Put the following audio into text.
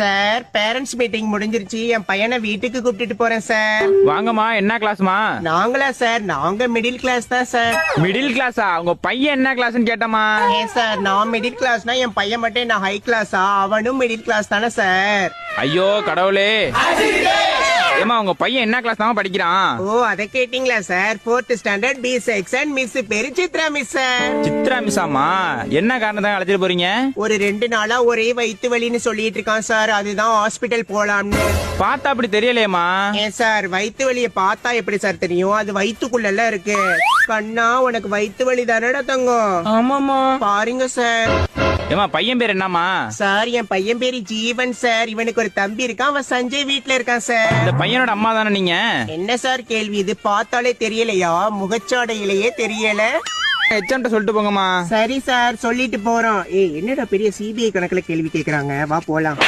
Sir parents meeting முடிஞ்சிருச்சு, என் பையனை வீட்டுக்கு கூப்பிட்டுட்டு போறேன் சார். வாங்கம்மா, என்ன கிளாஸ்மா? நாங்களா சார்? நாங்க மிடில் கிளாஸ் தான் சார். மிடில் கிளாஸா? உங்க பையன் என்ன கிளாஸ்னு கேட்டமா? ஏன் சார், நான் மிடில் கிளாஸ்னா என் பையன் மட்டும் என்ன ஹை கிளாஸா? அவனும் மிடில் கிளாஸ் தானே சார். ஐயோ கடவுளே. ஏமா உங்க பையன் என்ன கிளாஸ் தான் படிக்கிறான்? ஓ, அதை கேட்டீங்களா sir? 4th standard B section. Miss பேரு சித்ரா மிஸ் சார். சித்ரா மிஸ்ஸாமா? என்ன காரணத்தான் அழைச்சிட்டு போறீங்க? ஒரு 2 நாளா ஒரே வயித்து வலின்னு சொல்லிட்டு இருக்கான் சார், அதுதான் ஹாஸ்பிட்டல் போலாம்னு. பார்த்தா அப்படி தெரியலையேமா. ஏன் சார், வயித்து வலிய பார்த்தா எப்படி சார் தெரியும்? அது வயித்துக்குள்ள இருக்கு. கண்ணா, உனக்கு வயித்து வலி தானடா தங்கம்? ஆமாமா. பாருங்க சார். ஏமா பையன் பேர் என்னமா? சார், என் பையன் பேரு ஜீவன் சார். இவனுக்கு ஒரு தம்பி இருக்கான், அவன் சஞ்சய் வீட்ல இருக்கான் சார். இந்த பையனோட அம்மா தானே நீங்க? என்ன சார் கேள்வி இது? பார்த்தாலே தெரியலையா? முகச்சாடையிலேயே தெரியல. எச்எம்ட்ட சொல்லிட்டு போங்கம்மா. சரி சார், சொல்லிட்டு போறோம். என்னடா பெரிய சிபிஐ கணக்குல கேள்வி கேக்குறாங்க, வா போலாம்.